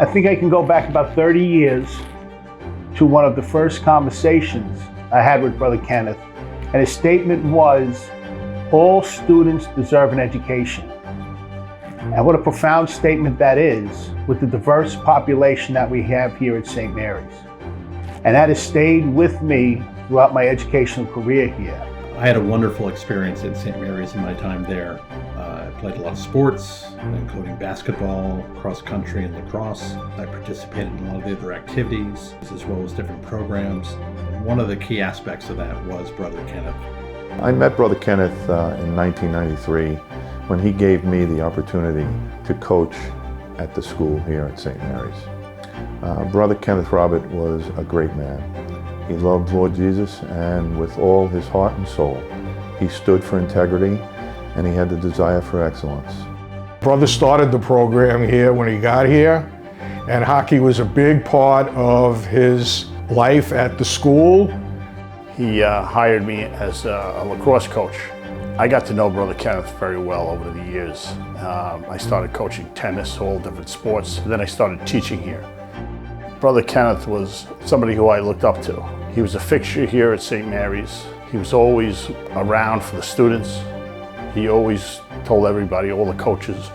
I think I can go back about 30 years to one of the first conversations I had with Brother Kenneth, and his statement was, all students deserve an education. And what a profound statement that is with the diverse population that we have here at St. Mary's. And that has stayed with me throughout my educational career here. I had a wonderful experience at St. Mary's in my time there. I played a lot of sports, including basketball, cross country, and lacrosse. I participated in a lot of the other activities, as well as different programs. And one of the key aspects of that was Brother Kenneth. I met Brother Kenneth in 1993 when he gave me the opportunity to coach at the school here at St. Mary's. Brother Kenneth Robert was a great man. He loved Lord Jesus, and with all his heart and soul, he stood for integrity, and he had the desire for excellence. Brother started the program here when he got here, and hockey was a big part of his life at the school. He hired me as a lacrosse coach. I got to know Brother Kenneth very well over the years. I started coaching tennis, all different sports, and then I started teaching here. Brother Kenneth was somebody who I looked up to. He was a fixture here at St. Mary's. He was always around for the students. He always told everybody, all the coaches,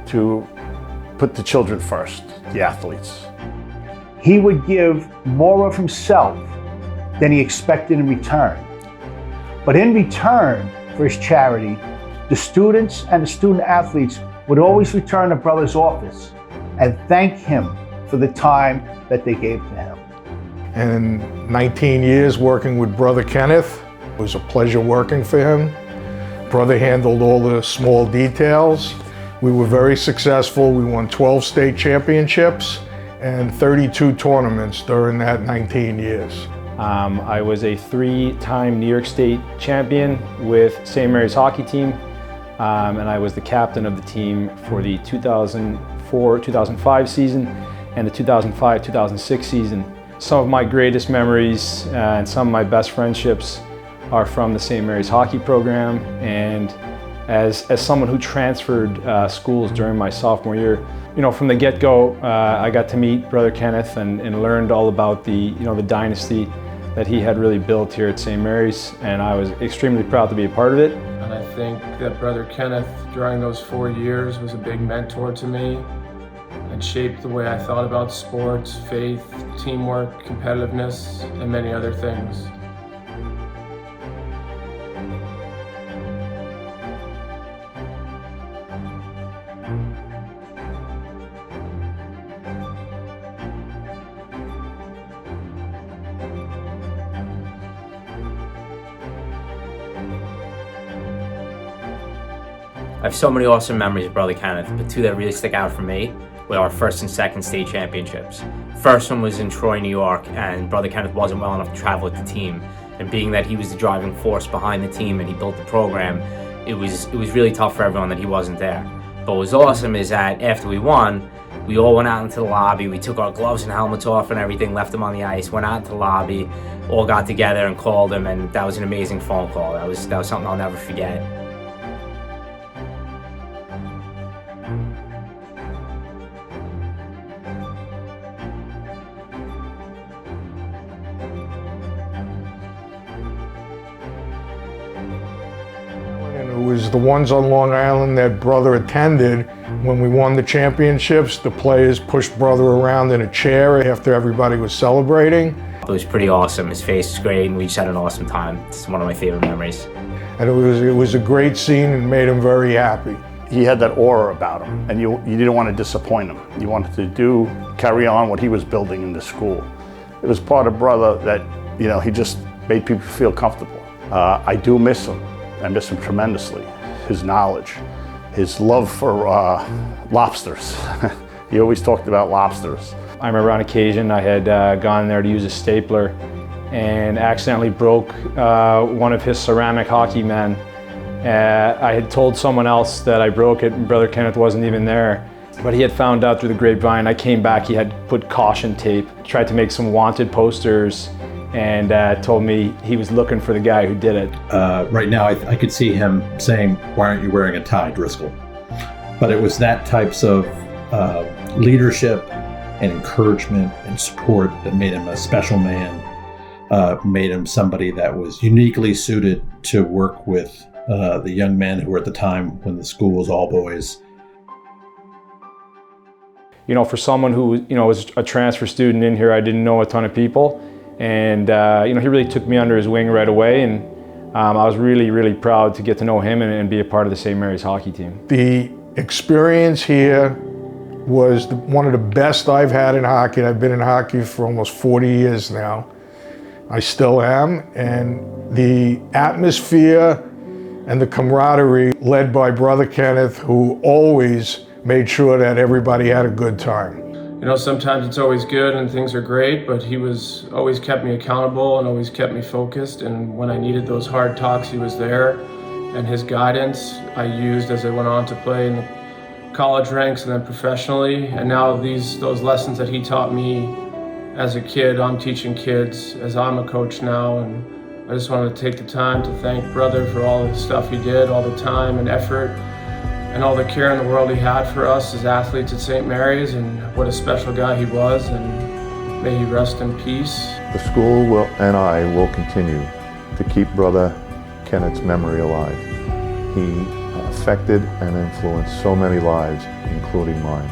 to put the children first, the athletes. He would give more of himself than he expected in return. But in return for his charity, the students and the student athletes would always return to Brother's office and thank him for the time that they gave to him. And 19 years working with Brother Kenneth, it was a pleasure working for him. Brother handled all the small details. We were very successful. We won 12 state championships and 32 tournaments during that 19 years. I was a 3-time New York State champion with St. Mary's hockey team, and I was the captain of the team for the 2004-2005 season and the 2005-2006 season. Some of my greatest memories and some of my best friendships are from the St. Mary's hockey program, and as someone who transferred schools during my sophomore year, you know, from the get-go, I got to meet Brother Kenneth and learned all about the dynasty that he had really built here at St. Mary's, and I was extremely proud to be a part of it. And I think that Brother Kenneth, during those 4 years, was a big mentor to me and shaped the way I thought about sports, faith, teamwork, competitiveness, and many other things. I have so many awesome memories of Brother Kenneth, but two that really stick out for me were our first and second state championships. First one was in Troy, New York, and Brother Kenneth wasn't well enough to travel with the team. And being that he was the driving force behind the team and he built the program, it was really tough for everyone that he wasn't there. But what was awesome is that after we won, we all went out into the lobby, we took our gloves and helmets off and everything, left them on the ice, went out into the lobby, all got together and called him, and that was an amazing phone call. That was something I'll never forget. It was the ones on Long Island that Brother attended. When we won the championships, the players pushed Brother around in a chair after everybody was celebrating. It was pretty awesome. His face was great, and we just had an awesome time. It's one of my favorite memories. And it was a great scene and made him very happy. He had that aura about him, and you didn't want to disappoint him. You wanted to carry on what he was building in the school. It was part of Brother that, you know, he just made people feel comfortable. I do miss him. I miss him tremendously. His knowledge, his love for lobsters. He always talked about lobsters. I remember on occasion I had gone there to use a stapler and accidentally broke one of his ceramic hockey men. I had told someone else that I broke it, and Brother Kenneth wasn't even there. But he had found out through the grapevine. I came back, he had put caution tape, tried to make some wanted posters, and told me he was looking for the guy who did it. Right now, I could see him saying, "Why aren't you wearing a tie, Driscoll?" But it was that types of leadership and encouragement and support that made him a special man, made him somebody that was uniquely suited to work with the young men who were at the time when the school was all boys. You know, for someone who, you know, was a transfer student in here, I didn't know a ton of people. And, you know, he really took me under his wing right away. And I was really, really proud to get to know him and be a part of the St. Mary's hockey team. The experience here was one of the best I've had in hockey. I've been in hockey for almost 40 years now. I still am. And the atmosphere and the camaraderie led by Brother Kenneth, who always made sure that everybody had a good time. You know, sometimes it's always good and things are great, but he was always kept me accountable and always kept me focused. And when I needed those hard talks, he was there. And his guidance I used as I went on to play in the college ranks and then professionally. And now those lessons that he taught me as a kid, I'm teaching kids as I'm a coach now. And I just wanted to take the time to thank Brother for all the stuff he did, all the time and effort, and all the care in the world he had for us as athletes at St. Mary's, and what a special guy he was, and may he rest in peace. The school and I will continue to keep Brother Kenneth's memory alive. He affected and influenced so many lives, including mine,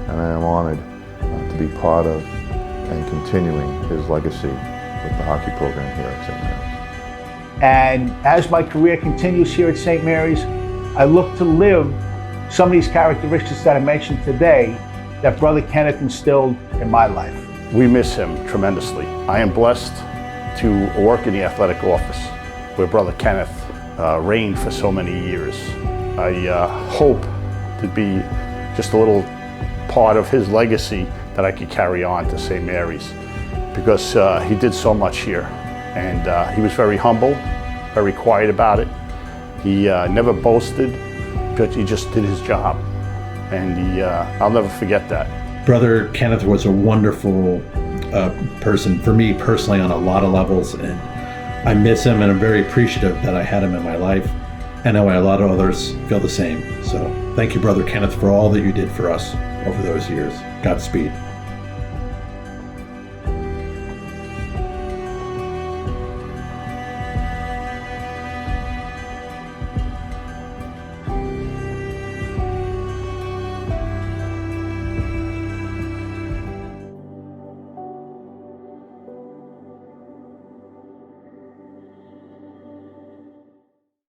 and I am honored to be part of and continuing his legacy with the hockey program here at St. Mary's. And as my career continues here at St. Mary's, I look to live some of these characteristics that I mentioned today that Brother Kenneth instilled in my life. We miss him tremendously. I am blessed to work in the athletic office where Brother Kenneth reigned for so many years. I hope to be just a little part of his legacy that I could carry on to St. Mary's, because he did so much here, and he was very humble, very quiet about it. He never boasted, but he just did his job, and I'll never forget that. Brother Kenneth was a wonderful person for me personally on a lot of levels, and I miss him, and I'm very appreciative that I had him in my life. I know a lot of others feel the same. So thank you, Brother Kenneth, for all that you did for us over those years. Godspeed.